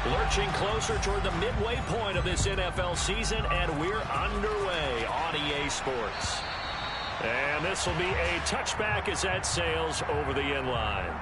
Lurching closer toward the midway point of this NFL season, and we're underway on EA Sports. And this will be a touchback as that sails over the end line.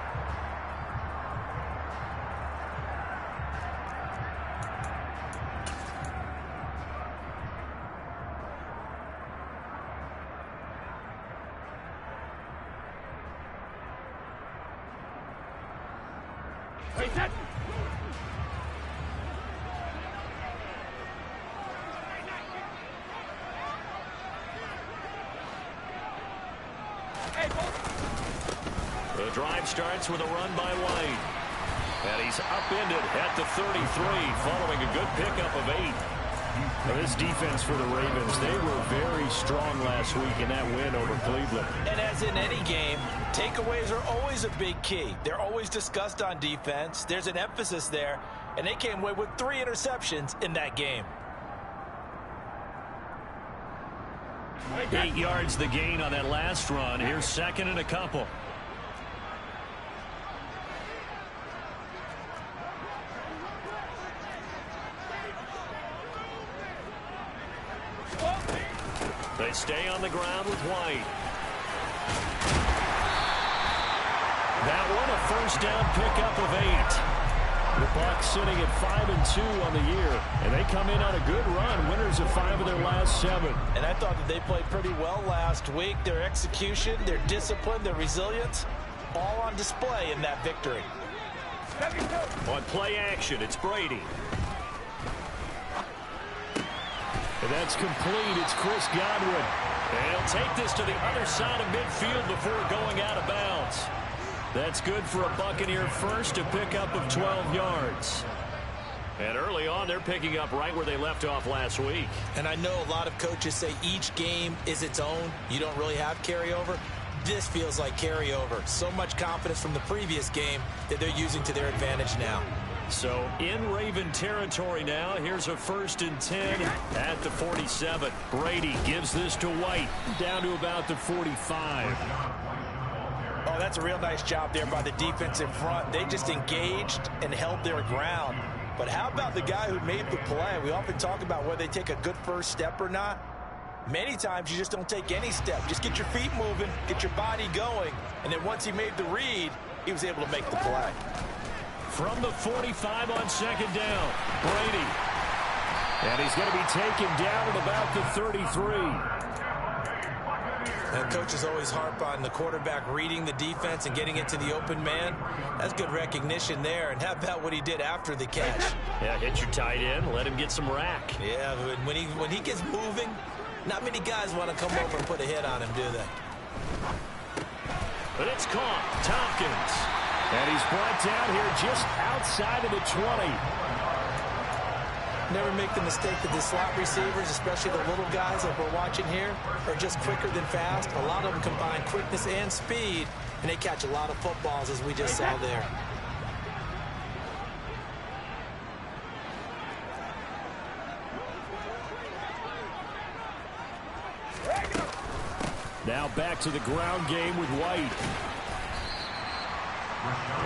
The drive starts with a run by White. And he's upended at the 33 following a good pickup of 8. Now this defense for the Ravens, they were very strong last week in that win over Cleveland. And as in any game, takeaways are always a big key. They're always discussed on defense. There's an emphasis there, and they came away with 3 interceptions in that game. 8 yards the gain on that last run. Here's second and a couple. They stay on the ground with White. That one a first down pickup of 8. The Bucs sitting at 5-2 on the year, and they come in on a good run, winners of 5 of their last 7. And I thought that they played pretty well last week. Their execution, their discipline, their resilience, all on display in that victory. On play action, it's Brady. And that's complete. It's Chris Godwin. And he'll take this to the other side of midfield before going out of bounds. That's good for a Buccaneer first, a pickup of 12 yards. And early on, they're picking up right where they left off last week. And I know a lot of coaches say each game is its own. You don't really have carryover. This feels like carryover. So much confidence from the previous game that they're using to their advantage now. So in Raven territory now. Here's a 1st and 10 at the 47. Brady gives this to White down to about the 45. Oh, that's a real nice job there by the defense in front. They just engaged and held their ground. But how about the guy who made the play? We often talk about whether they take a good first step or not. Many times you just don't take any step. Just get your feet moving, get your body going, and then once he made the read, he was able to make the play. From the 45 on second down, Brady. And he's going to be taken down at about the 33. And coaches always harp on the quarterback reading the defense and getting into the open man. That's good recognition there. And how about what he did after the catch? Yeah, hit your tight end, let him get some rack. Yeah, when he gets moving, not many guys want to come over and put a hit on him, do they? But it's caught. Tompkins. And he's brought down here just outside of the 20. Never make the mistake that the slot receivers, especially the little guys like we're watching here, are just quicker than fast. A lot of them combine quickness and speed, and they catch a lot of footballs, as we just saw there. Now back to the ground game with White.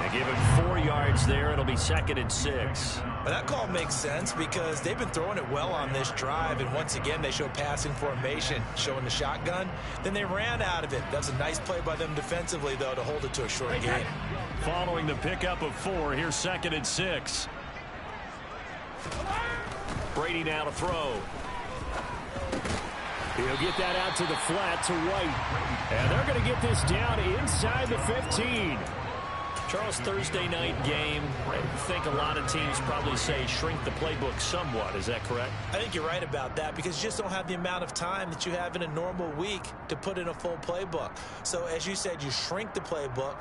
They give him 4 yards there. It'll be 2nd and 6. But that call makes sense because they've been throwing it well on this drive, and once again they show passing formation, showing the shotgun. Then they ran out of it. That's a nice play by them defensively, though, to hold it to a short game. Following the pickup of 4, here's 2nd and 6. Brady now to throw. He'll get that out to the flat to White. And they're going to get this down inside the 15. Charles, Thursday night game, I think a lot of teams probably say shrink the playbook somewhat. Is that correct? I think you're right about that because you just don't have the amount of time that you have in a normal week to put in a full playbook. So as you said, you shrink the playbook,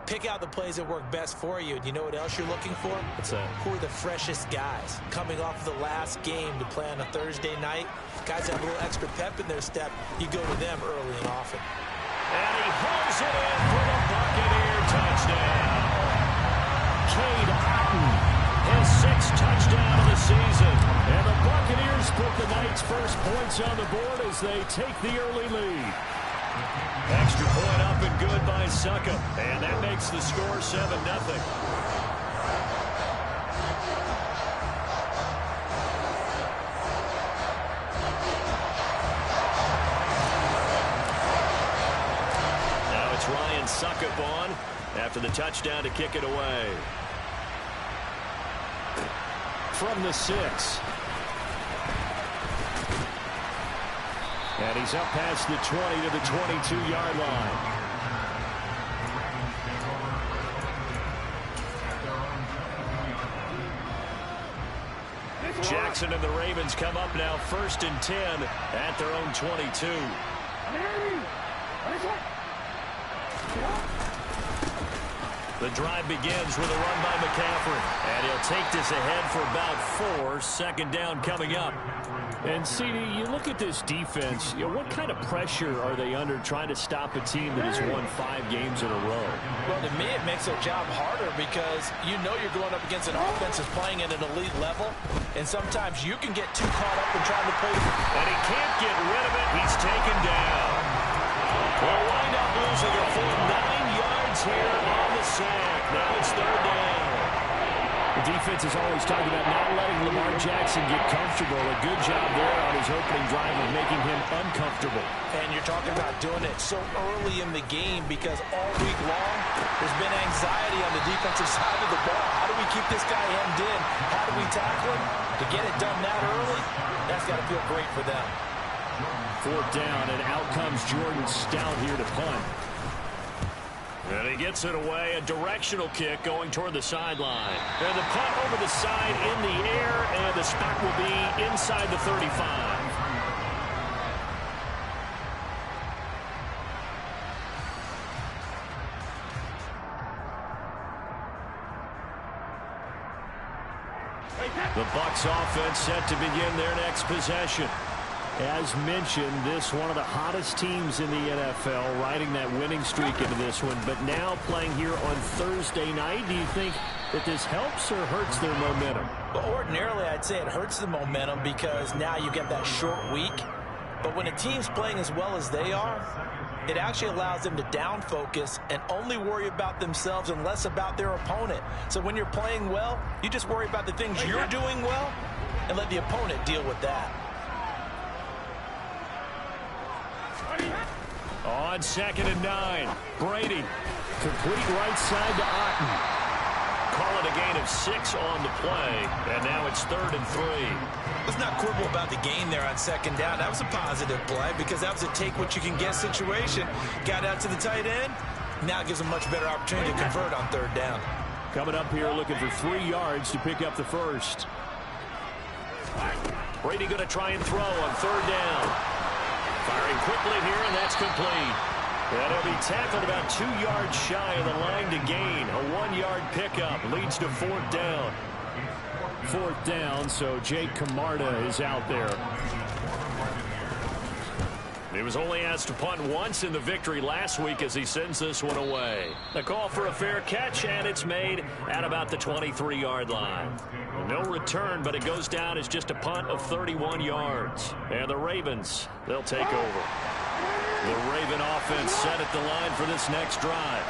pick out the plays that work best for you. And you know what else you're looking for? What's that? Who are the freshest guys coming off the last game to play on a Thursday night? Guys have a little extra pep in their step. You go to them early and often. And he holds it in for the Buccaneer touchdown. Cade Otton, his 6th touchdown of the season. And the Buccaneers put the night's first points on the board as they take the early lead. Extra point up and good by Succop. And that makes the score 7-0. after the touchdown to kick it away. From the 6. And he's up past the 20 to the 22-yard line. Jackson and the Ravens come up now 1st and 10 at their own 22. The drive begins with a run by McCaffrey. And he'll take this ahead for about 4. 2nd down coming up. And, CD, you look at this defense, what kind of pressure are they under trying to stop a team that has won 5 games in a row? Well, to me, it makes their job harder because you know you're going up against an offense that's playing at an elite level, and sometimes you can get too caught up in trying to play. And he can't get rid of it. He's taken down. We'll wind up losing a full 9 yards here on the sack. Now it's 3rd down. The defense is always talking about not letting Lamar Jackson get comfortable. A good job there on his opening drive of making him uncomfortable. And you're talking about doing it so early in the game because all week long there's been anxiety on the defensive side of the ball. How do we keep this guy hemmed in? How do we tackle him? To get it done that early, that's got to feel great for them. 4th down, and out comes Jordan Stout here to punt. And he gets it away, a directional kick going toward the sideline. And the punt over the side in the air, and the spot will be inside the 35. The Bucs offense set to begin their next possession. As mentioned, this one of the hottest teams in the NFL, riding that winning streak into this one, but now playing here on Thursday night. Do you think that this helps or hurts their momentum? Well, ordinarily, I'd say it hurts the momentum because now you get that short week. But when a team's playing as well as they are, it actually allows them to down focus and only worry about themselves and less about their opponent. So when you're playing well, you just worry about the things you're doing well and let the opponent deal with that. On 2nd and 9, Brady. Complete right side to Otten. Call it a gain of 6 on the play, and now it's 3rd and 3. Let's not quibble about the gain there on 2nd down. That was a positive play because that was a take-what-you-can-get situation. Got out to the tight end. Now it gives them a much better opportunity to convert on 3rd down. Coming up here looking for 3 yards to pick up the first. Brady going to try and throw on 3rd down. Firing quickly here, and that's complete. And he'll be tackled about 2 yards shy of the line to gain. A 1-yard pickup leads to 4th down. 4th down, so Jake Camarda is out there. He was only asked to punt once in the victory last week as he sends this one away. The call for a fair catch, and it's made at about the 23-yard line. No return, but it goes down as just a punt of 31 yards. And the Ravens, they'll take over. The Raven offense set at the line for this next drive.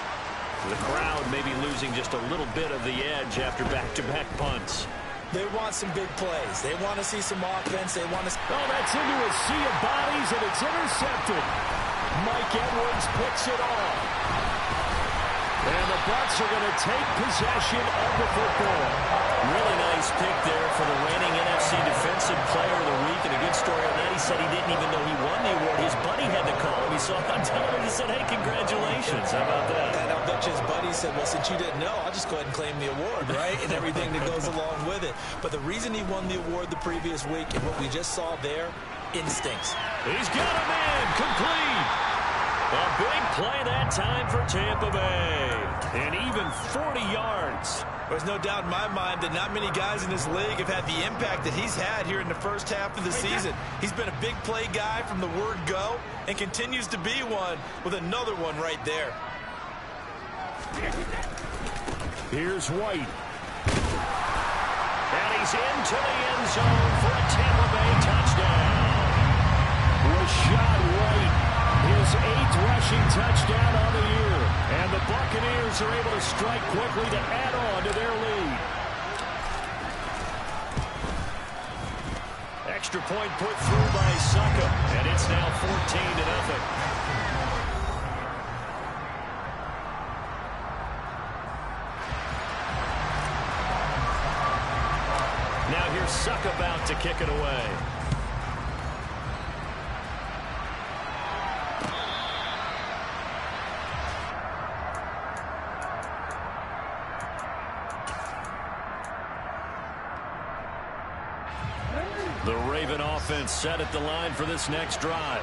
The crowd may be losing just a little bit of the edge after back-to-back punts. They want some big plays. They want to see some offense. They want to... Oh, that's into a sea of bodies, and it's intercepted. Mike Edwards picks it off. And the Bucs are going to take possession of the football. Really nice pick there for the reigning NFC Defensive Player of the Week. And a good story on that. He said he didn't even know he won the award. His buddy had to call him. He saw it on television. He said, hey, congratulations. How about that? And I'll bet you his buddy said, well, since you didn't know, I'll just go ahead and claim the award, right? And everything that goes along with it. But the reason he won the award the previous week and what we just saw there, instincts. He's got him in. Complete. A big play that time for Tampa Bay. And even 40 yards. There's no doubt in my mind that not many guys in this league have had the impact that he's had here in the first half of the season. He's been a big play guy from the word go and continues to be one with another one right there. Here's White. And he's into the end zone for a Tampa Bay touchdown. Rashad White. His 8th rushing touchdown on the year. And the Buccaneers are able to strike quickly to add on to their lead. Extra point put through by Suckup. And it's now 14-0. Now here's Suck about to kick it away. The Raven offense set at the line for this next drive.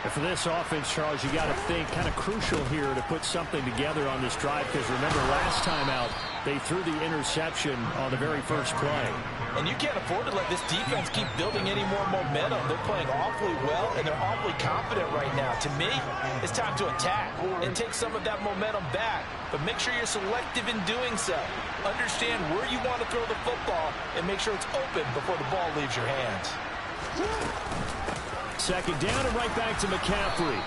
And for this offense, Charles, you got to think kind of crucial here to put something together on this drive, because remember last time out they threw the interception on the very first play. And you can't afford to let this defense keep building any more momentum. They're playing awfully well, and they're awfully confident right now. To me, it's time to attack and take some of that momentum back. But make sure you're selective in doing so. Understand where you want to throw the football and make sure it's open before the ball leaves your hands. Second down and right back to McCaffrey.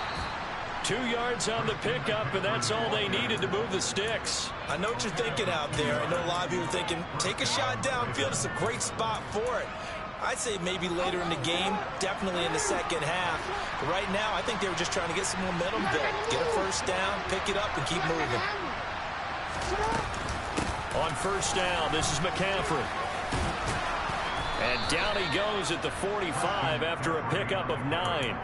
2 yards on the pickup, and that's all they needed to move the sticks. I know what you're thinking out there. I know a lot of you are thinking, take a shot downfield. It's a great spot for it. I'd say maybe later in the game, definitely in the second half. But right now, I think they were just trying to get some momentum built. Get a first down, pick it up, and keep moving. On first down, this is McCaffrey. And down he goes at the 45 after a pickup of 9.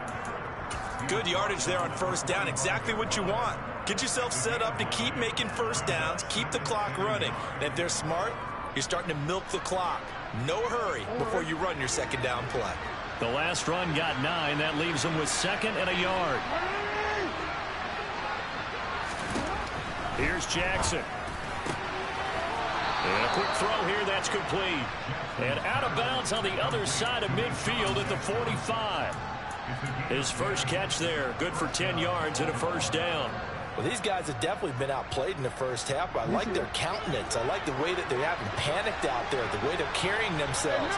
Good yardage there on first down. Exactly what you want. Get yourself set up to keep making first downs, keep the clock running. And if they're smart, you're starting to milk the clock. No hurry before you run your second down play. The last run got 9. That leaves them with 2nd and a yard. Here's Jackson. And a quick throw here, that's complete. And out of bounds on the other side of midfield at the 45. His first catch there, good for 10 yards and a first down. Well, these guys have definitely been outplayed in the first half, but I like their countenance. I like the way that they haven't panicked out there, the way they're carrying themselves.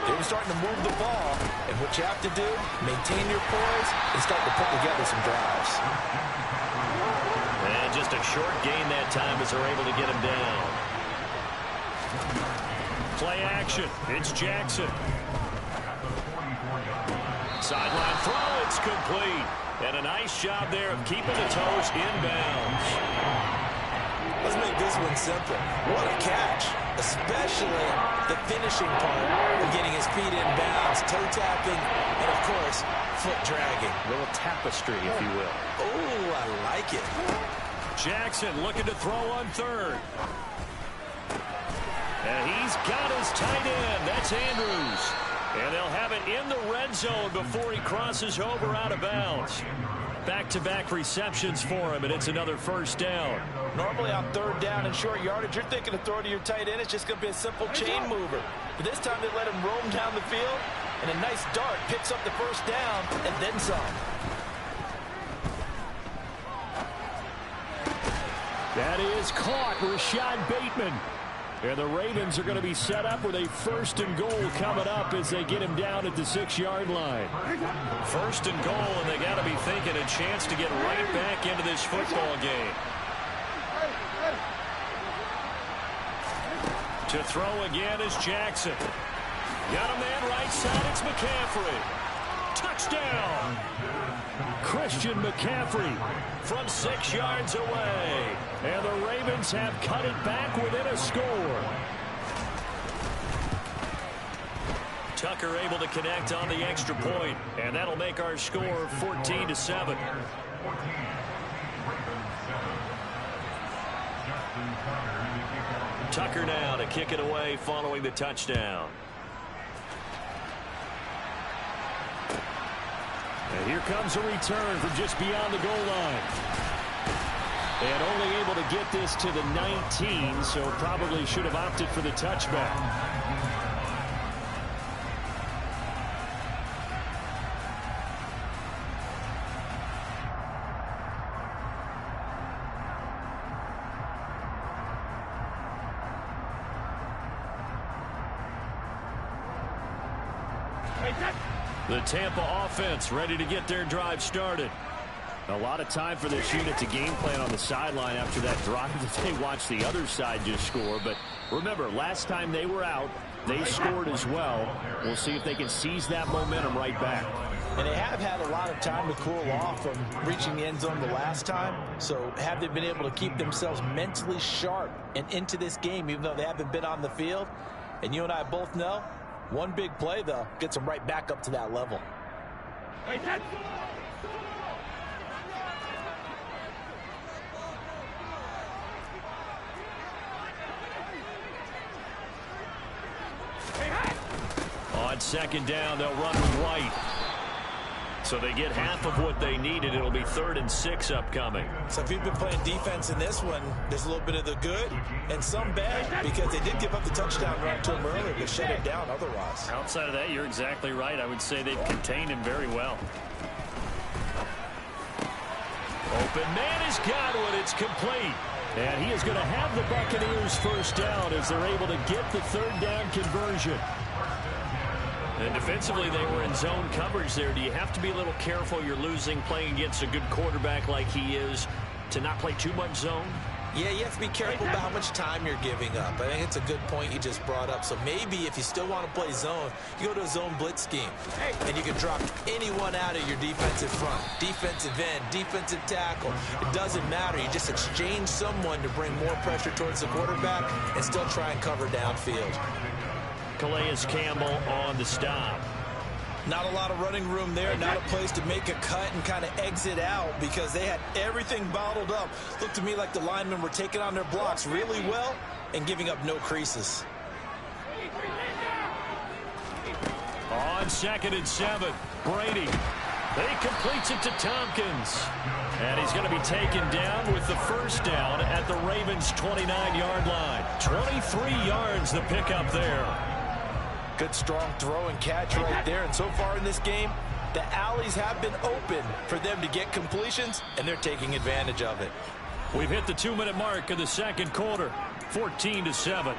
They're starting to move the ball, and what you have to do, maintain your poise and start to put together some drives. And just a short gain that time as they're able to get him down. Play action. It's Jackson. Sideline throw. It's complete. And a nice job there of keeping the toes inbounds. Let's make this one simple. What a catch. Especially the finishing part of getting his feet in bounds, toe tapping, and of course, foot dragging. A little tapestry, if you will. Oh, I like it. Jackson looking to throw on third. And he's got his tight end. That's Andrews. And they'll have it in the red zone before he crosses over out of bounds. Back-to-back receptions for him, and it's another first down. Normally on third down and short yardage, you're thinking of throwing to your tight end. It's just going to be a simple chain mover. But this time they let him roam down the field, and a nice dart picks up the first down and then some. That is caught. Rashad Bateman. And the Ravens are going to be set up with a 1st and goal coming up as they get him down at the 6-yard line. 1st and goal, and they got to be thinking a chance to get right back into this football game. To throw again is Jackson. Got a man right side. It's McCaffrey. Touchdown! Christian McCaffrey from 6 yards away. And the Ravens have cut it back within a score. Tucker able to connect on the extra point, and that'll make our score 14-7. Tucker now to kick it away following the touchdown. And here comes a return from just beyond the goal line. And only able to get this to the 19, so probably should have opted for the touchback. The Tampa offense ready to get their drive started. A lot of time for this unit to game plan on the sideline after that drive that they watched the other side just score. But remember, last time they were out, they scored as well. We'll see if they can seize that momentum right back. And they have had a lot of time to cool off from reaching the end zone the last time. So have they been able to keep themselves mentally sharp and into this game, even though they haven't been on the field? And you and I both know, one big play, though, gets them right back up to that level. On second down, they'll run with White. So they get half of what they needed. It'll be 3rd and 6 upcoming. So if you've been playing defense in this one, there's a little bit of the good and some bad, because they did give up the touchdown run to him earlier to shut it down otherwise. Outside of that, you're exactly right. I would say they've contained him very well. Open man has got one. It's complete. And he is going to have the Buccaneers first down as they're able to get the 3rd down conversion. And defensively, they were in zone coverage there. Do you have to be a little careful? You're losing playing against a good quarterback like he is to not play too much zone? Yeah, you have to be careful about how much time you're giving up. I think it's a good point you just brought up. So maybe if you still want to play zone, you go to a zone blitz scheme. And you can drop anyone out of your defensive front. Defensive end, defensive tackle. It doesn't matter. You just exchange someone to bring more pressure towards the quarterback and still try and cover downfield. Calais Campbell on the stop. Not a lot of running room there, not a place to make a cut and kind of exit out because they had everything bottled up. Looked to me like the linemen were taking on their blocks really well and giving up no creases. On 2nd and 7, Brady. He completes it to Tompkins. And he's going to be taken down with the first down at the Ravens' 29-yard line. 23 yards the pickup there. Good strong throw and catch right there. And so far in this game, the alleys have been open for them to get completions, and they're taking advantage of it. We've hit the 2-minute mark of the second quarter, 14-7.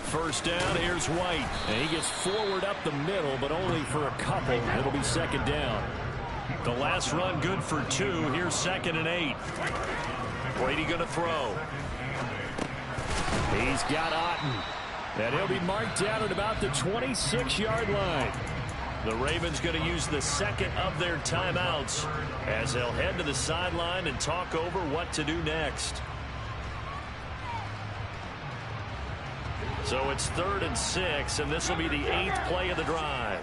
First down, here's White. And he gets forward up the middle, but only for a couple. It'll be 2nd down. The last run good for 2. Here's 2nd and 8. Brady going to throw. He's got Otten. And he'll be marked down at about the 26-yard line. The Ravens going to use the second of their timeouts as they'll head to the sideline and talk over what to do next. So it's 3rd and 6, and this will be the 8th play of the drive.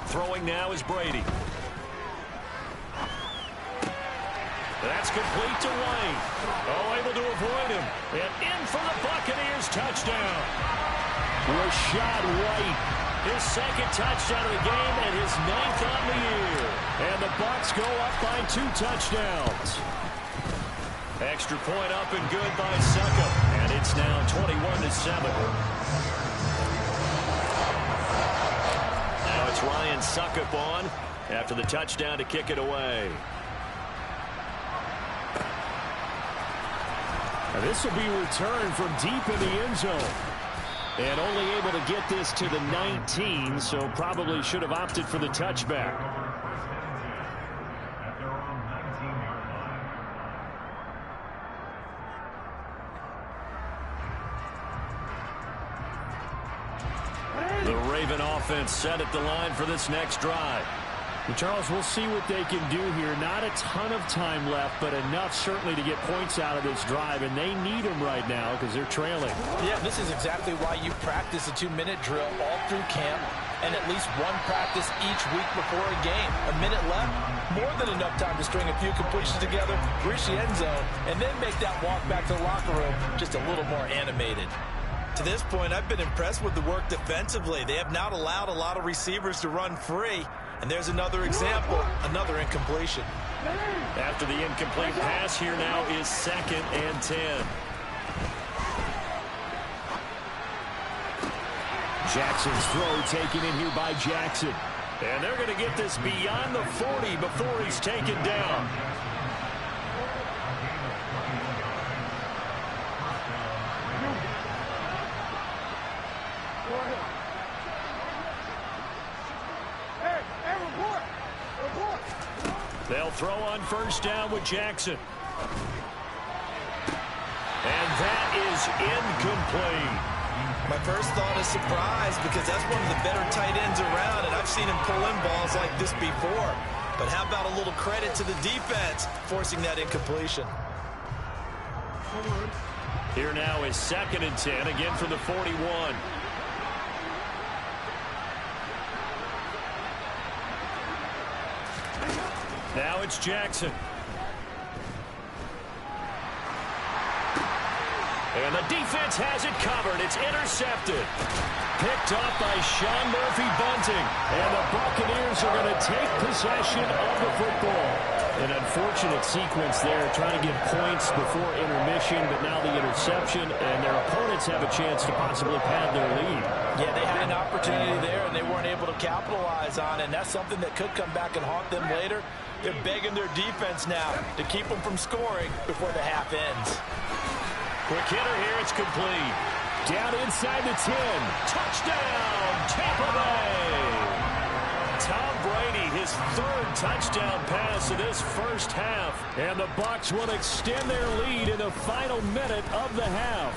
Throwing now is Brady. That's complete to White. Oh, able to avoid him. And in for the Buccaneers touchdown. Rashad White. His 2nd touchdown of the game and his 9th on the year. And the Bucs go up by 2 touchdowns. Extra point up and good by Succop. And it's now 21-7. Now it's Ryan Succop on after the touchdown to kick it away. Now this will be returned from deep in the end zone. And only able to get this to the 19, so probably should have opted for the touchback. The Raven offense set at the line for this next drive. And Charles, we'll see what they can do here. Not a ton of time left, but enough certainly to get points out of this drive, and they need them right now because they're trailing. Yeah, this is exactly why you practice a 2-minute drill all through camp and at least one practice each week before a game. A minute left, more than enough time to string a few completions together, reach the end zone, and then make that walk back to the locker room just a little more animated. To this point, I've been impressed with the work defensively. They have not allowed a lot of receivers to run free. And there's another example, another incompletion. After the incomplete pass, here now is 2nd and 10. Jackson's throw taken in here by Jackson. And they're going to get this beyond the 40 before he's taken down. They'll throw on first down with Jackson. And that is incomplete. My first thought is surprise because that's one of the better tight ends around, and I've seen him pull in balls like this before. But how about a little credit to the defense forcing that incompletion? Here now is 2nd and 10, again from the 41. Now it's Jackson. And the defense has it covered. It's intercepted. Picked up by Sean Murphy-Bunting. And the Buccaneers are going to take possession of the football. An unfortunate sequence there, trying to get points before intermission, but now the interception, and their opponents have a chance to possibly pad their lead. Yeah, they had an opportunity there, and they weren't able to capitalize on it, and that's something that could come back and haunt them later. They're begging their defense now to keep them from scoring before the half ends. Quick hitter here, it's complete. Down inside the 10. Touchdown, Tampa Bay. Tom Brady, his 3rd touchdown pass of this first half. And the Bucs will extend their lead in the final minute of the half.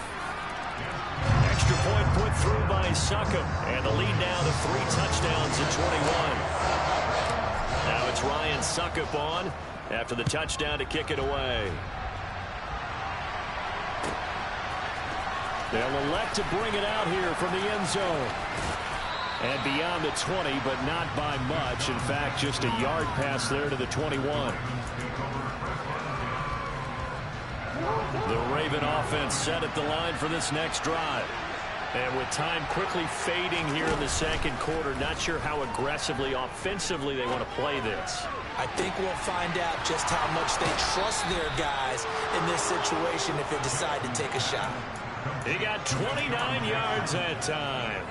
Extra point put through by Succop. And the lead now to 3 touchdowns at 21. Now it's Ryan Succop on after the touchdown to kick it away. They'll elect to bring it out here from the end zone. And beyond the 20, but not by much. In fact, just a yard pass there to the 21. The Raven offense set at the line for this next drive. And with time quickly fading here in the 2nd quarter, not sure how aggressively, offensively they want to play this. I think we'll find out just how much they trust their guys in this situation if they decide to take a shot. He got 29 yards that time.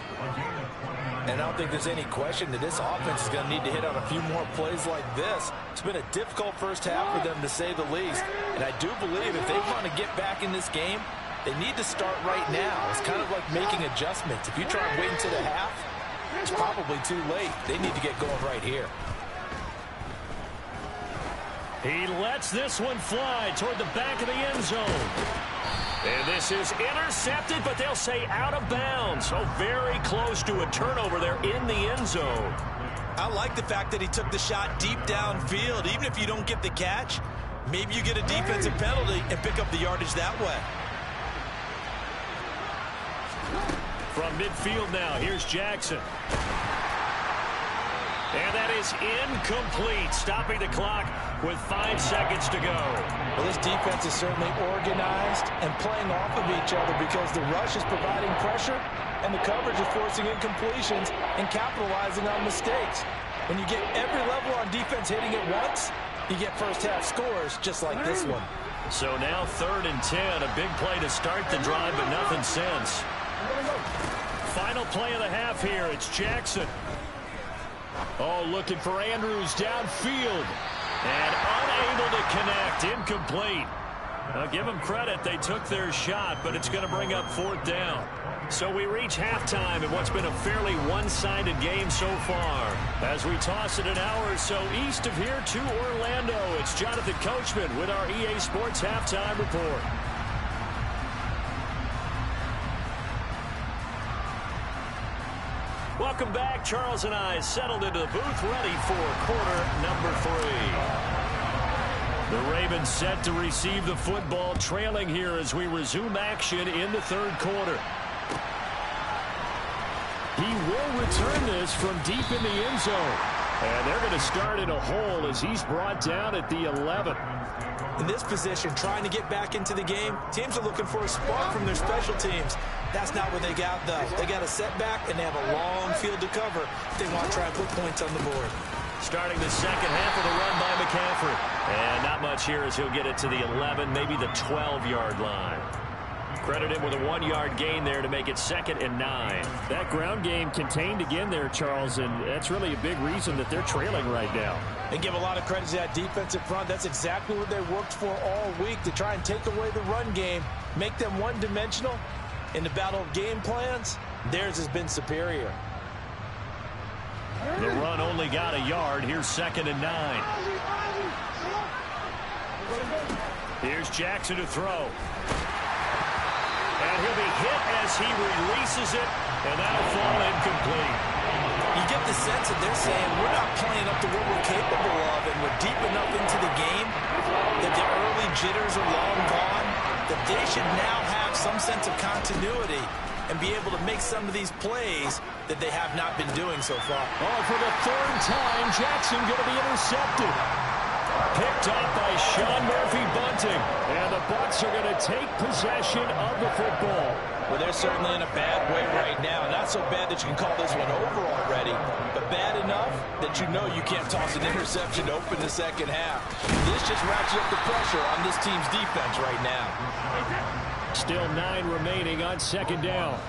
And I don't think there's any question that this offense is going to need to hit on a few more plays like this. It's been a difficult first half for them, to say the least. And I do believe if they want to get back in this game, they need to start right now. It's kind of like making adjustments. If you try and wait until the half, it's probably too late. They need to get going right here. He lets this one fly toward the back of the end zone. And this is intercepted, but they'll say out of bounds. So very close to a turnover there in the end zone. I like the fact that he took the shot deep downfield. Even if you don't get the catch, maybe you get a defensive penalty and pick up the yardage that way. From midfield now, here's Jackson. And that is incomplete, stopping the clock with 5 seconds to go. Well, this defense is certainly organized and playing off of each other because the rush is providing pressure and the coverage is forcing incompletions and capitalizing on mistakes. When you get every level on defense hitting at once, you get first-half scores just like this one. So now 3rd and 10, a big play to start the drive, but nothing since. Final play of the half here, it's Jackson. Oh, looking for Andrews downfield. And unable to connect. Incomplete. Now, give them credit. They took their shot, but it's going to bring up 4th down. So we reach halftime in what's been a fairly one-sided game so far. As we toss it an hour or so east of here to Orlando, it's Jonathan Coachman with our EA Sports Halftime Report. Welcome back. Charles and I settled into the booth, ready for quarter number 3. The Ravens set to receive the football, trailing here as we resume action in the 3rd quarter. He will return this from deep in the end zone. And they're going to start in a hole as he's brought down at the 11. In this position, trying to get back into the game, teams are looking for a spark from their special teams. That's not what they got, though. They got a setback, and they have a long field to cover if they want to try and put points on the board. Starting the 2nd half with a run by McCaffrey. And not much here as he'll get it to the 11, maybe the 12-yard line. Credit him with a 1-yard gain there to make it 2nd and 9. That ground game contained again there, Charles, and that's really a big reason that they're trailing right now. And give a lot of credit to that defensive front. That's exactly what they worked for all week, to try and take away the run game, make them one-dimensional. In the battle of game plans, theirs has been superior. The run only got a yard. Here's 2nd and 9. Here's Jackson to throw. And he'll be hit as he releases it, and that'll fall incomplete. You get the sense that they're saying we're not playing up to what we're capable of, and we're deep enough into the game that the early jitters are long gone, that they should now have some sense of continuity and be able to make some of these plays that they have not been doing so far. Oh, for the third time, Jackson going to be intercepted. Picked up by Sean Murphy-Bunting. And the Bucs are going to take possession of the football. Well, they're certainly in a bad way right now. Not so bad that you can call this one over already, but bad enough that you know you can't toss an interception to open the second half. This just ratchets up the pressure on this team's defense right now. Still 9 remaining on second down.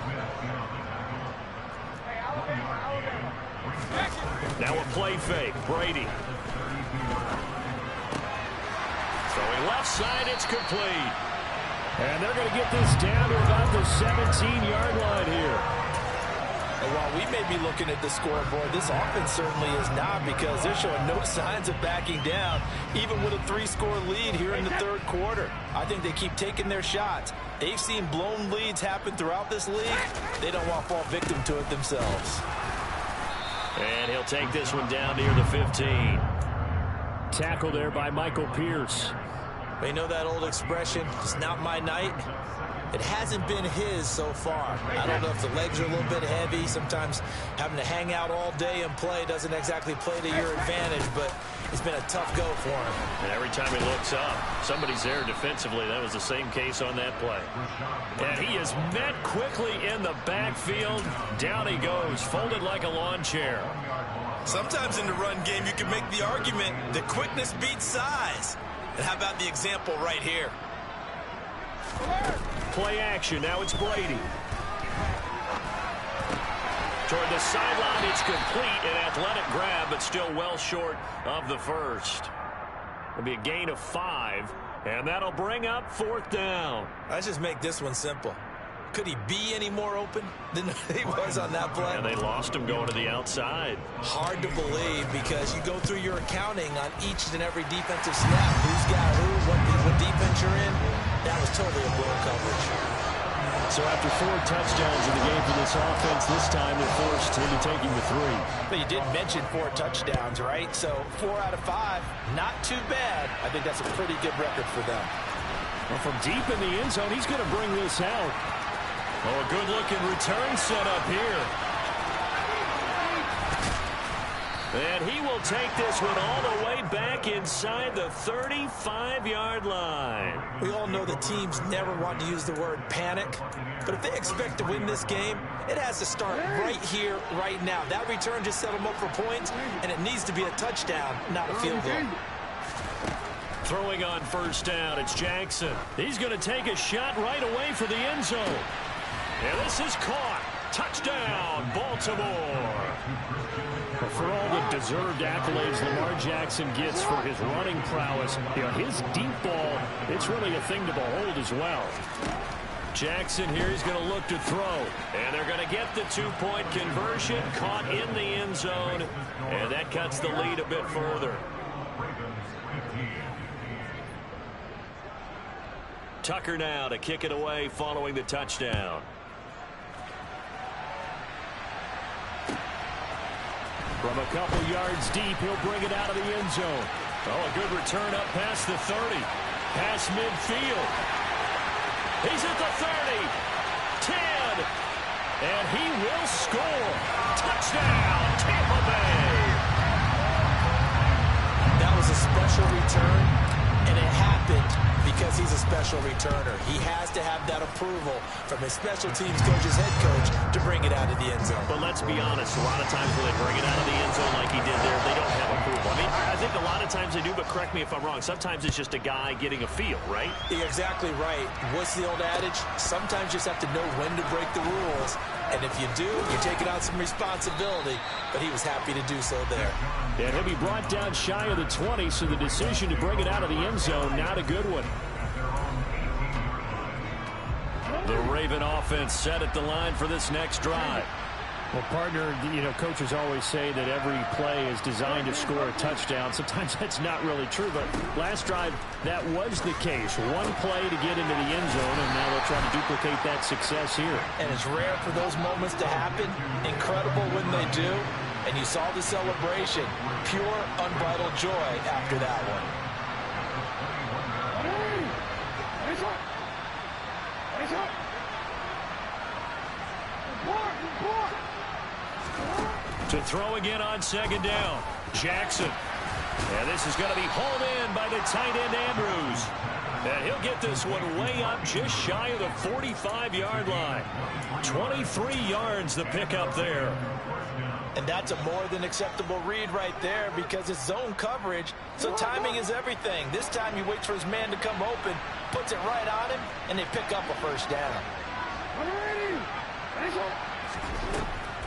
Now a play fake. Brady. Throwing left side, it's complete. And they're going to get this down to about the 17-yard line here. And while we may be looking at the scoreboard, this offense certainly is not, because they're showing no signs of backing down, even with a 3-score lead here in the third quarter. I think they keep taking their shots. They've seen blown leads happen throughout this league. They don't want to fall victim to it themselves. And he'll take this one down near the 15. Tackle there by Michael Pierce. You know that old expression, it's not my night? It hasn't been his so far. I don't know if the legs are a little bit heavy. Sometimes having to hang out all day and play doesn't exactly play to your advantage, but it's been a tough go for him. And every time he looks up, somebody's there defensively. That was the same case on that play. And he is met quickly in the backfield. Down he goes, folded like a lawn chair. Sometimes in the run game, you can make the argument that quickness beats size. And how about the example right here? Play action. Now it's Brady. Toward the sideline, it's complete. An athletic grab, but still well short of the first. It'll be a gain of 5, and that'll bring up 4th down. Let's just make this one simple. Could he be any more open than he was on that play? And they lost him going to the outside. Hard to believe, because you go through your accounting on each and every defensive snap. Who's got who, what defense you're in. That was totally a blown coverage. So after 4 touchdowns in the game for this offense, this time they're forced into taking the 3. But you did mention 4 touchdowns, right? So 4 out of 5, not too bad. I think that's a pretty good record for them. Well, from deep in the end zone, he's going to bring this out. Oh, a good-looking return set up here. And he will take this one all the way back inside the 35-yard line. We all know that teams never want to use the word panic, but if they expect to win this game, it has to start right here, right now. That return just set them up for points, and it needs to be a touchdown, not a field goal. Throwing on first down, it's Jackson. He's going to take a shot right away for the end zone. And this is caught. Touchdown, Baltimore. But for all the deserved accolades Lamar Jackson gets for his running prowess, his deep ball, it's really a thing to behold as well. Jackson here is going to look to throw. And they're going to get the 2-point conversion, caught in the end zone. And that cuts the lead a bit further. Tucker now to kick it away following the touchdown. From a couple yards deep, he'll bring it out of the end zone. Oh, a good return up past the 30. Past midfield. He's at the 30. 10. And he will score. Touchdown, Tampa Bay. That was a special return, and it happened because he's a special returner. He has to have that approval from his special teams coach's head coach to bring it out of the end zone. But let's be honest, a lot of times when they bring it out of the end zone like he did there, they don't have approval. I mean, I think a lot of times they do, but correct me if I'm wrong. Sometimes it's just a guy getting a feel, right? You're exactly right. What's the old adage? Sometimes you just have to know when to break the rules. And if you do, you're taking on some responsibility. But he was happy to do so there. And he'll be brought down shy of the 20, so the decision to bring it out of the end zone, not a good one. The Raven offense set at the line for this next drive. Well, partner, you know, coaches always say that every play is designed to score a touchdown. Sometimes that's not really true, but last drive, that was the case. One play to get into the end zone, and now they'll try to duplicate that success here. And it's rare for those moments to happen. Incredible when they do. And you saw the celebration. Pure, unbridled joy after that one. To throw again on second down. Jackson. And this is going to be hauled in by the tight end Andrews. And he'll get this one way up just shy of the 45-yard line. 23 yards the pickup there. And that's a more than acceptable read right there because it's zone coverage, so timing is everything. This time he waits for his man to come open, puts it right on him, and they pick up a first down.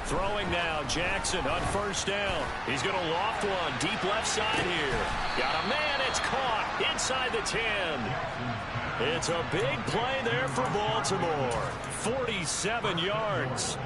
Throwing now, Jackson on first down. He's going to loft one deep left side here. Got a man, it's caught inside the 10. It's a big play there for Baltimore. 47 yards.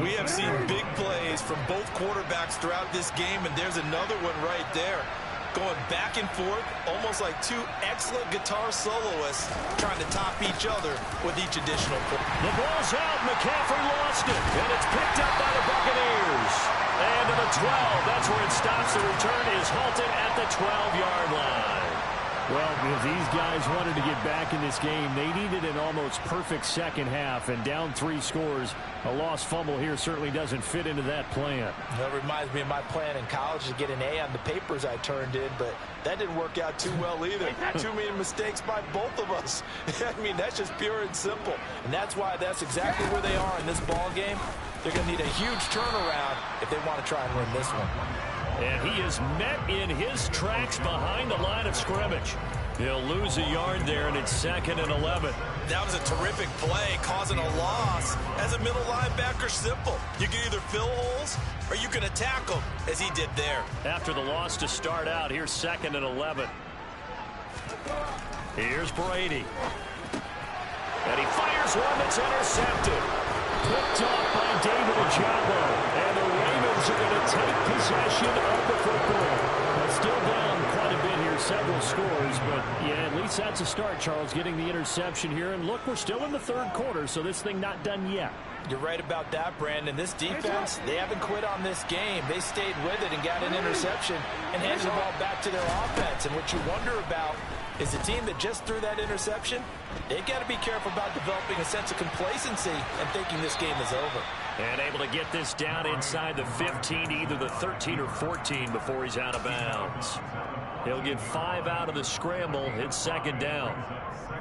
We have seen big plays from both quarterbacks throughout this game, and there's another one right there. Going back and forth, almost like two excellent guitar soloists trying to top each other with each additional play. The ball's out. McCaffrey lost it, and it's picked up by the Buccaneers. And to the 12, that's where it stops. The return is halted at the 12-yard line. Well, if these guys wanted to get back in this game, they needed an almost perfect second half, and down 3 scores. A lost fumble here certainly doesn't fit into that plan. That reminds me of my plan in college to get an A on the papers I turned in, but that didn't work out too well either. Too many mistakes by both of us. I mean, that's just pure and simple. And that's why that's exactly where they are in this ball game. They're going to need a huge turnaround if they want to try and win this one. And he is met in his tracks behind the line of scrimmage. He'll lose a yard there, and it's 2nd and 11. That was a terrific play, causing a loss. As a middle linebacker, simple. You can either fill holes or you can attack them, as he did there. After the loss to start out, here's 2nd and 11. Here's Brady. And he fires one that's intercepted. Picked off by David Ojabo. And the Ravens are going to take possession of the football. They're still down quite a bit here, several scores. But, yeah, at least that's a start, Charles, getting the interception here. And, look, we're still in the 3rd quarter, so this thing not done yet. You're right about that, Brandon. This defense, they haven't quit on this game. They stayed with it and got an interception and handed the ball back to their offense. And what you wonder about is the team that just threw that interception, they've got to be careful about developing a sense of complacency and thinking this game is over. And able to get this down inside the 15, either the 13 or 14 before he's out of bounds. He'll get 5 out of the scramble. It's 2nd down.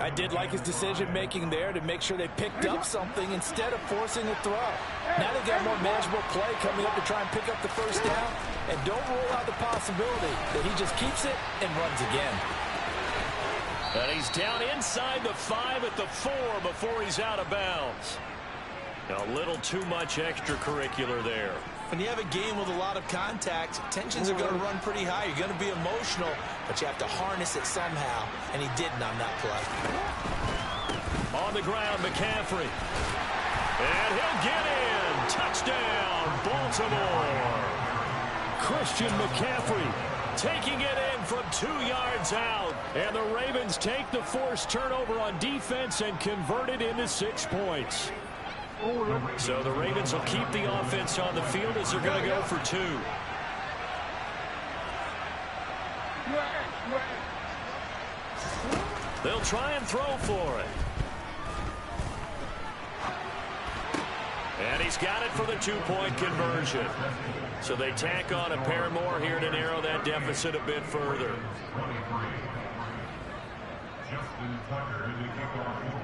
I did like his decision-making there to make sure they picked up something instead of forcing a throw. Now they've got more manageable play coming up to try and pick up the first down. And don't rule out the possibility that he just keeps it and runs again. And he's down inside the 5 at the 4 before he's out of bounds. A little too much extracurricular there. When you have a game with a lot of contact, tensions are going to run pretty high. You're going to be emotional, but you have to harness it somehow, and he didn't on that play. On the ground, McCaffrey. And he'll get in. Touchdown, Baltimore. Christian McCaffrey taking it in from 2 yards out. And the Ravens take the forced turnover on defense and convert it into 6 points. So the Ravens will keep the offense on the field as they're going to go for 2. They'll try and throw for it. And he's got it for the 2-point conversion. So they tack on a pair more here to narrow that deficit a bit further.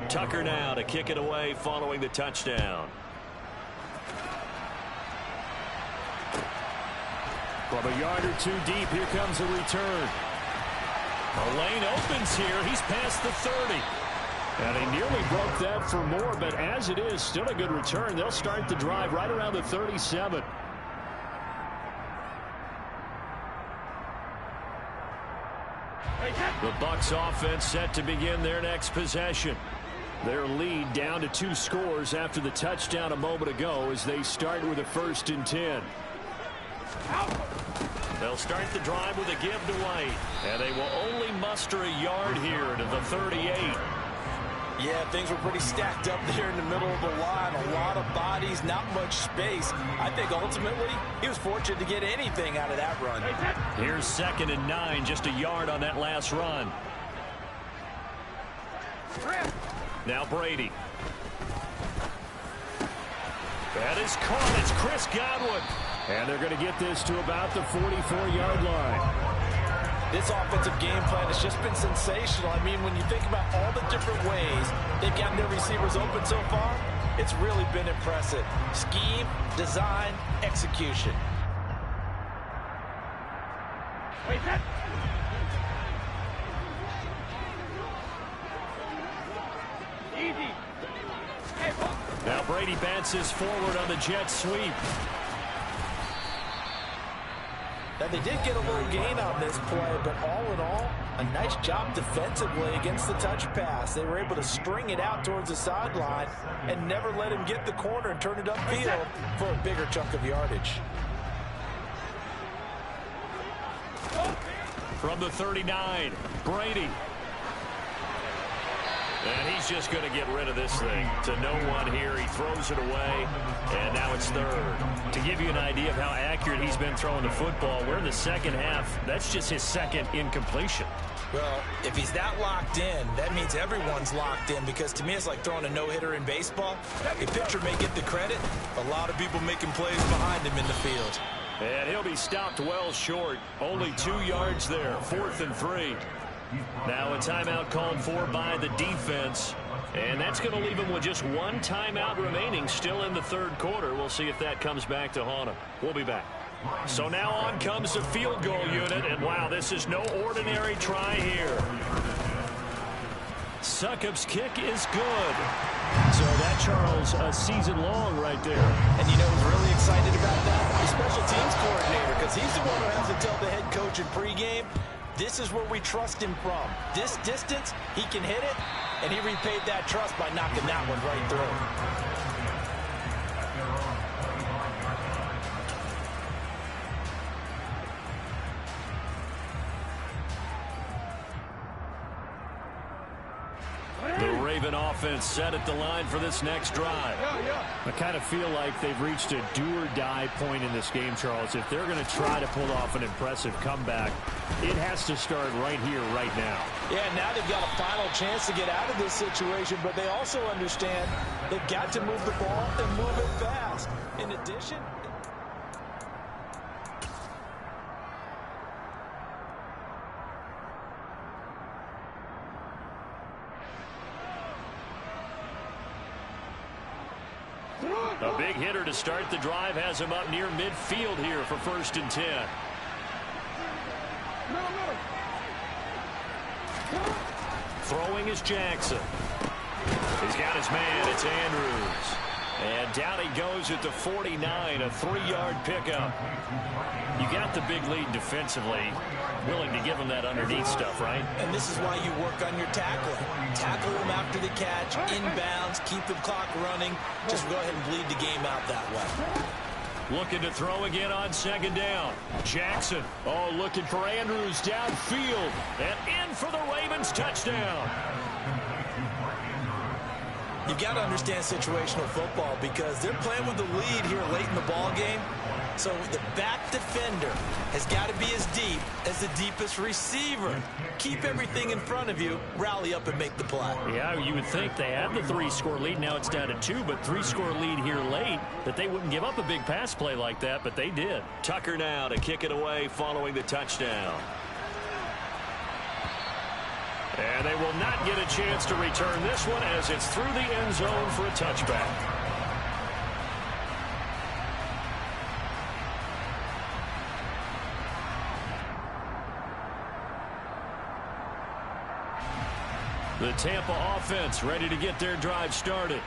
Tucker now to kick it away following the touchdown. From a yard or 2 deep, here comes a return. The lane opens here. He's past the 30. And he nearly broke that for more, but as it is, still a good return. They'll start the drive right around the 37. The Bucs offense set to begin their next possession. Their lead down to 2 scores after the touchdown a moment ago as they start with a 1st and 10. They'll start the drive with a give to White. And they will only muster a yard here to the 38. Yeah, things were pretty stacked up there in the middle of the line. A lot of bodies, not much space. I think ultimately he was fortunate to get anything out of that run. Here's 2nd and 9, just a yard on that last run. Now Brady. That is caught. It's Chris Godwin. And they're going to get this to about the 44-yard line. This offensive game plan has just been sensational. I mean, when you think about all the different ways they've gotten their receivers open so far, it's really been impressive. Scheme, design, execution. Now Brady bounces forward on the jet sweep. Now, they did get a little gain on this play, but all in all, a nice job defensively against the touch pass. They were able to string it out towards the sideline and never let him get the corner and turn it upfield for a bigger chunk of yardage. From the 39, Brady. And he's just going to get rid of this thing to no one here. He throws it away, and now it's 3rd. To give you an idea of how accurate he's been throwing the football, we're in the 2nd half. That's just his 2nd incompletion. Well, if he's that locked in, that means everyone's locked in, because to me it's like throwing a no-hitter in baseball. A pitcher may get the credit, a lot of people making plays behind him in the field. And he'll be stopped well short. Only 2 yards there, 4th and 3. Now a timeout called for by the defense. And that's going to leave him with just 1 timeout remaining still in the 3rd quarter. We'll see if that comes back to haunt him. We'll be back. So now on comes the field goal unit. And wow, this is no ordinary try here. Succop's kick is good. So that, Charles, a season long right there. And you know who's really excited about that? The special teams coordinator, because he's the one who has to tell the head coach in pregame, this is where we trust him from. This distance, he can hit it, and he repaid that trust by knocking that one right through. The Raven offense set at the line for this next drive. I kind of feel like they've reached a do-or-die point in this game, Charles. If they're going to try to pull off an impressive comeback, it has to start right here, right now. Yeah, now they've got a final chance to get out of this situation, but they also understand they've got to move the ball and move it fast. In addition... A big hitter to start the drive has him up near midfield here for 1st and 10. Throwing is Jackson. He's got his man. It's Andrews. And down he goes at the 49, a 3-yard pickup. You got the big lead defensively. Willing to give him that underneath stuff, right? And this is why you work on your tackling. Tackle him after the catch, inbounds, keep the clock running. Just go ahead and bleed the game out that way. Looking to throw again on 2nd down. Jackson, looking for Andrews downfield. And in for the Ravens touchdown. You've got to understand situational football because they're playing with the lead here late in the ball game. So the back defender has got to be as deep as the deepest receiver. Keep everything in front of you, rally up and make the play. Yeah, you would think they had the 3-score lead. Now it's down to 2, but 3-score lead here late, that they wouldn't give up a big pass play like that, but they did. Tucker now to kick it away following the touchdown. And they will not get a chance to return this one as it's through the end zone for a touchback. The Tampa offense ready to get their drive started.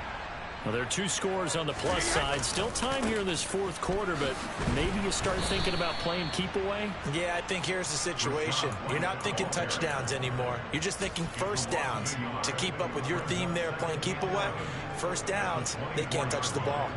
Well, there are 2 scores on the plus side. Still time here in this fourth quarter, but maybe you start thinking about playing keep away? Yeah, I think here's the situation. You're not thinking touchdowns anymore. You're just thinking first downs. To keep up with your theme there, playing keep away, first downs, they can't touch the ball.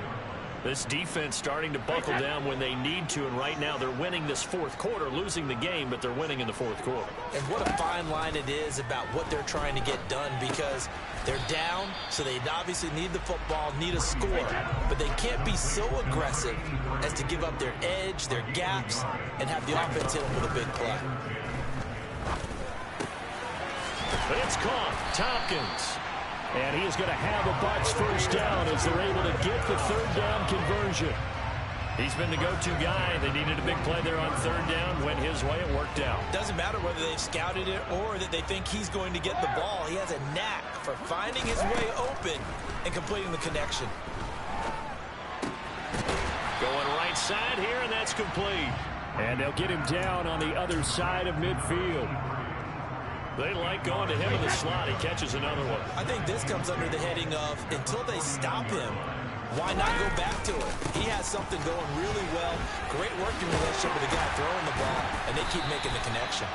This defense starting to buckle down when they need to, and right now they're winning this fourth quarter, losing the game, but they're winning in the fourth quarter. And what a fine line it is about what they're trying to get done, because they're down, so they obviously need the football, need a score, but they can't be so aggressive as to give up their edge, their gaps, and have the offense hit them with a big play. But it's caught. Tompkins. And he is going to have a Bucs first down as they're able to get the third down conversion. He's been the go-to guy. They needed a big play there on third down. Went his way. It worked out. Doesn't matter whether they've scouted it or that they think he's going to get the ball. He has a knack for finding his way open and completing the connection. Going right side here, and that's complete. And they'll get him down on the other side of midfield. They like going to him in the slot. He catches another one. I think this comes under the heading of, until they stop him, why not go back to it? He has something going really well. Great working relationship with the guy throwing the ball, and they keep making the connection.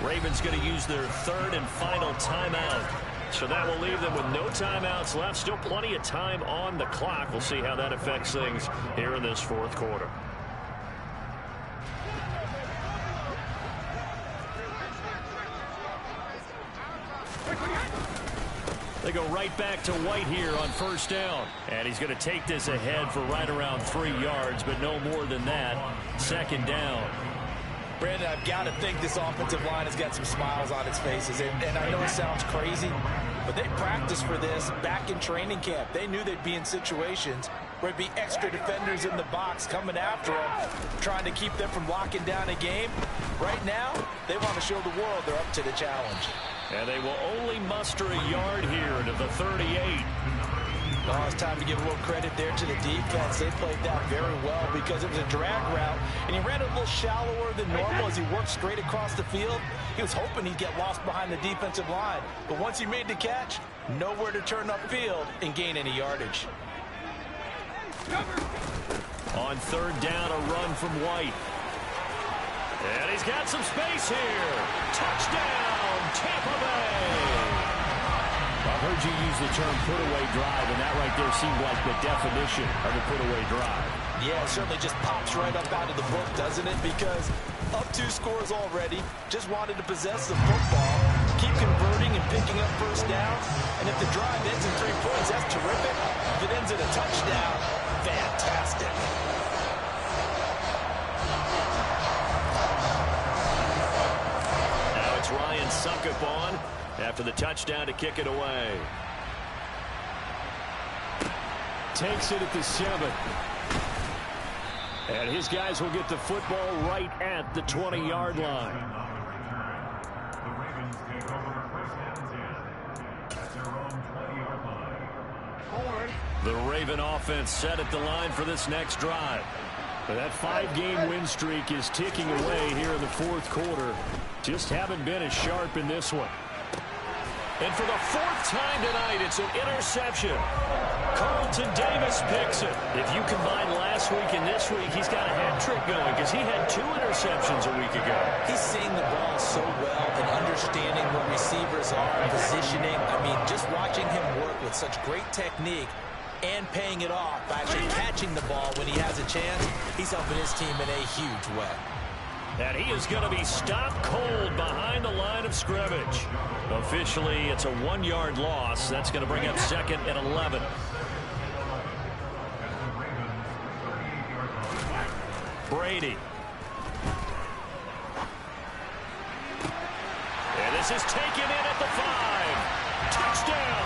Ravens going to use their third and final timeout. So that will leave them with no timeouts left. Still plenty of time on the clock. We'll see how that affects things here in this fourth quarter. They go right back to White here on first down. And he's going to take this ahead for right around 3 yards, but no more than that. Second down. Brandon, I've got to think this offensive line has got some smiles on its faces. And I know it sounds crazy, but they practiced for this back in training camp. They knew they'd be in situations where it'd be extra defenders in the box coming after them, trying to keep them from locking down a game. Right now, they want to show the world they're up to the challenge. And they will only muster a yard here to the 38. Oh, it's time to give a little credit there to the defense. They played that very well because it was a drag route, and he ran it a little shallower than normal as he worked straight across the field. He was hoping he'd get lost behind the defensive line, but once he made the catch, nowhere to turn upfield and gain any yardage. On third down, a run from White. And he's got some space here. Touchdown, Tampa Bay. I've heard you use the term put-away drive, and that right there seemed like the definition of a put-away drive. Yeah, it certainly just pops right up out of the book, doesn't it? Because up 2 scores already, just wanted to possess the football, keep converting and picking up first downs. And if the drive ends in 3 points, that's terrific. If it ends in a touchdown, fantastic. Now it's Ryan Suckup on after the touchdown to kick it away. Takes it at the 7. And his guys will get the football right at the 20-yard line. The Raven offense set at the line for this next drive. But that 5-game win streak is ticking away here in the fourth quarter. Just haven't been as sharp in this one. And for the 4th time tonight, it's an interception. Carlton Davis picks it. If you combine last week and this week, he's got a hat trick going because he had 2 interceptions a week ago. He's seeing the ball so well and understanding where receivers are, positioning. I mean, just watching him work with such great technique and paying it off by actually catching the ball when he has a chance, he's helping his team in a huge way. And he is going to be stopped cold behind the line of scrimmage. Officially, it's a 1-yard loss. That's going to bring up 2nd and 11. Brady. And this is taken in at the 5. Touchdown.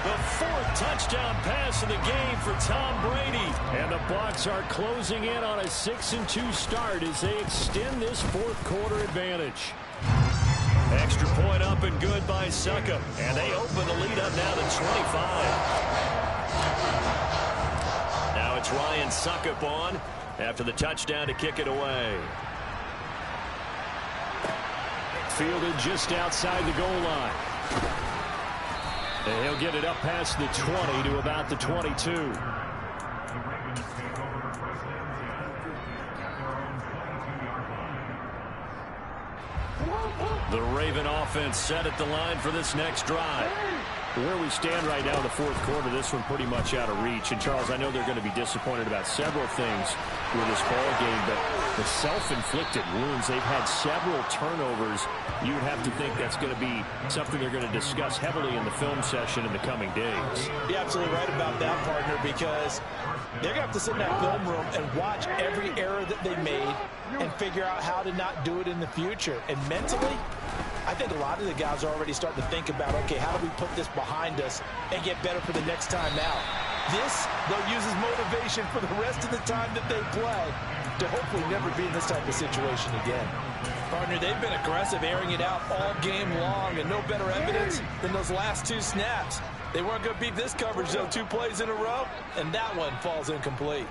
The 4th touchdown pass of the game for Tom Brady. And the Bucs are closing in on a 6-2 start as they extend this fourth quarter advantage. Extra point up and good by Suckup. And they open the lead up now to 25. Now it's Ryan Suckup on after the touchdown to kick it away. Fielded just outside the goal line. And he'll get it up past the 20 to about the 22. The Raven offense set at the line for this next drive. Where we stand right now in the fourth quarter, this one pretty much out of reach. And, Charles, I know they're going to be disappointed about several things with this ball game, but the self-inflicted wounds, they've had several turnovers. You would have to think that's going to be something they're going to discuss heavily in the film session in the coming days. You're absolutely right about that, partner, because they're going to have to sit in that film room and watch every error that they made and figure out how to not do it in the future. And mentally, I think a lot of the guys are already starting to think about, okay, how do we put this behind us and get better for the next time out? This, they'll use as motivation for the rest of the time that they play to hopefully never be in this type of situation again. Partner, they've been aggressive, airing it out all game long, and no better evidence than those last two snaps. They weren't going to beat this coverage, though, 2 plays in a row, and that one falls incomplete.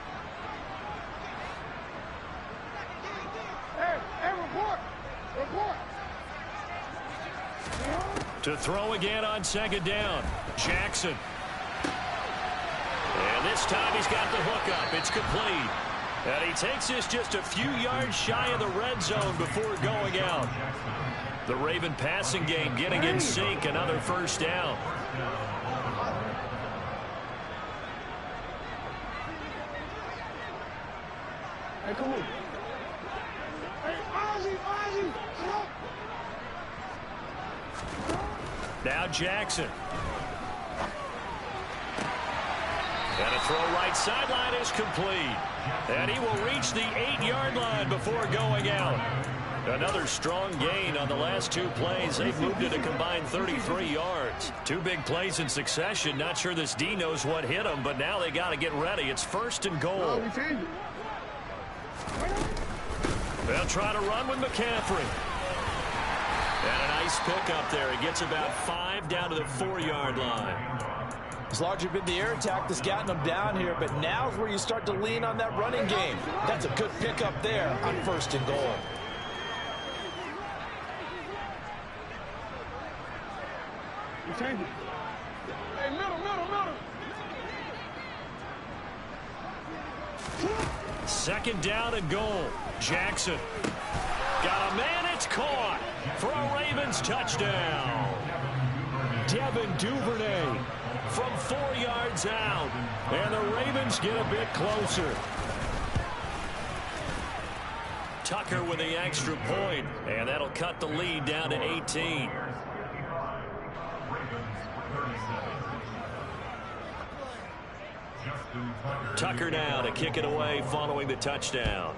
To throw again on second down, Jackson. And this time he's got the hook up. It's complete. And he takes this just a few yards shy of the red zone before going out. The Raven passing game getting in sync. Another first down. Hey, come on. Hey, Ozzy. Now Jackson. And a throw right sideline is complete. And he will reach the 8-yard line before going out. Another strong gain on the last 2 plays. They've moved it a combined 33 yards. 2 big plays in succession. Not sure this D knows what hit him, but now they got to get ready. It's 1st and goal. They'll try to run with McCaffrey. And a nice pickup there. He gets about 5 down to the 4-yard line. It's largely been the air attack that's gotten them down here, but now's where you start to lean on that running game. That's a good pickup there on 1st and goal. Hey, middle. 2nd down and goal. Jackson. Got a man, it's caught for a Ravens touchdown. Devin Duvernay from 4 yards out. And the Ravens get a bit closer. Tucker with the extra point, and that'll cut the lead down to 18. Tucker now to kick it away following the touchdown.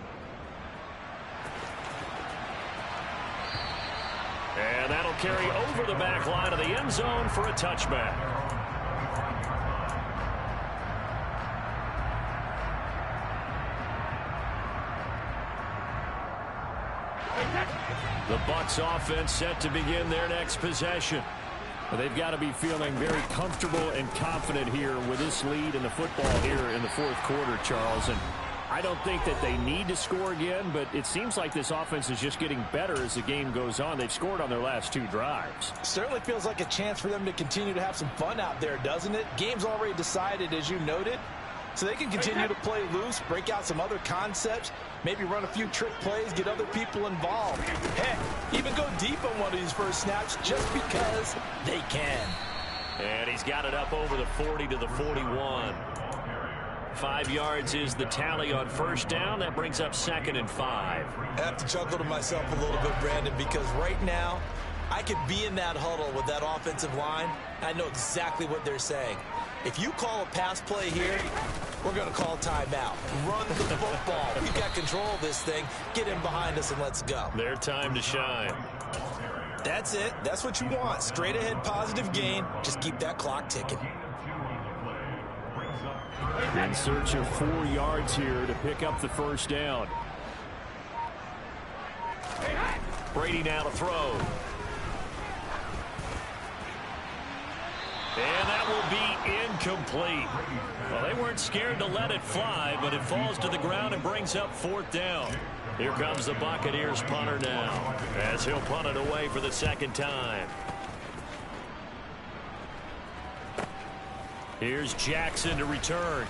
And that'll carry over the back line of the end zone for a touchback. The Bucs offense set to begin their next possession. They've got to be feeling very comfortable and confident here with this lead in the football here in the fourth quarter, Charles. And I don't think that they need to score again, but it seems like this offense is just getting better as the game goes on. They've scored on their last 2 drives. Certainly feels like a chance for them to continue to have some fun out there, doesn't it? Game's already decided, as you noted. So they can continue to play loose, break out some other concepts, maybe run a few trick plays, get other people involved. Heck, even go deep on one of these first snaps just because they can. And he's got it up over the 40 to the 41. 5 yards is the tally on 1st down. That brings up 2nd and 5. I have to chuckle to myself a little bit, Brandon, because right now I could be in that huddle with that offensive line. I know exactly what they're saying. If you call a pass play here, we're going to call timeout. Run the football. We've got control of this thing. Get in behind us and let's go. Their time to shine. That's it. That's what you want. Straight ahead positive gain. Just keep that clock ticking. In search of 4 yards here to pick up the 1st down. Brady now to throw. And that will be incomplete. Well, they weren't scared to let it fly, but it falls to the ground and brings up 4th down. Here comes the Buccaneers punter now, as he'll punt it away for the 2nd time. Here's Jackson to return.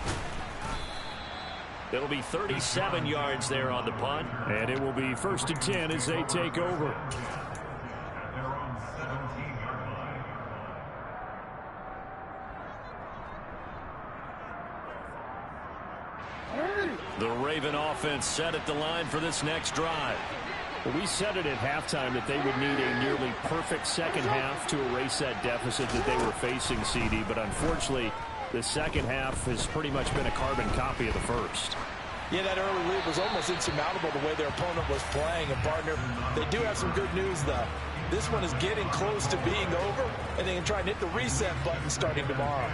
It'll be 37 yards there on the punt. And it will be 1st and 10 as they take over. The Raven offense set at the line for this next drive. Well, we said it at halftime that they would need a nearly perfect second half to erase that deficit that they were facing, CD. But unfortunately, the second half has pretty much been a carbon copy of the first. Yeah, that early lead was almost insurmountable the way their opponent was playing. And, partner, they do have some good news, though. This one is getting close to being over, and they can try and hit the reset button starting tomorrow.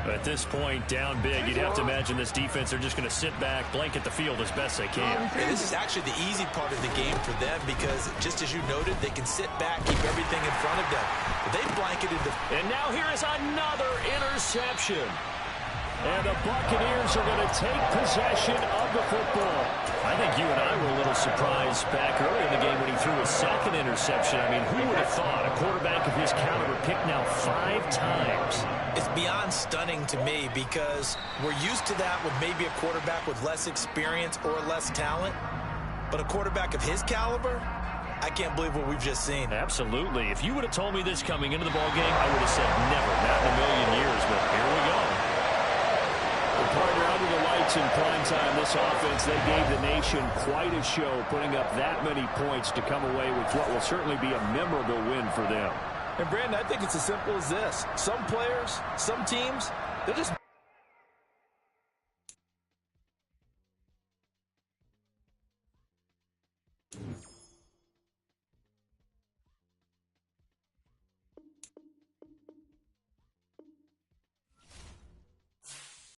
At this point, down big, you'd have to imagine this defense, they're just going to sit back, blanket the field as best they can. And this is actually the easy part of the game for them because, just as you noted, they can sit back, keep everything in front of them. But they blanketed the... And now here is another interception. And the Buccaneers are going to take possession of the football. I think you and I were a little surprised back early in the game when he threw his second interception. I mean, who would have thought a quarterback of his caliber picked now 5 times? It's beyond stunning to me because we're used to that with maybe a quarterback with less experience or less talent. But a quarterback of his caliber, I can't believe what we've just seen. Absolutely. If you would have told me this coming into the ballgame, I would have said never, not in a million years. But here we go. Partner, under the lights in prime time, this offense, they gave the nation quite a show, putting up that many points to come away with what will certainly be a memorable win for them. And, Brandon, I think it's as simple as this. Some players, some teams, they'll just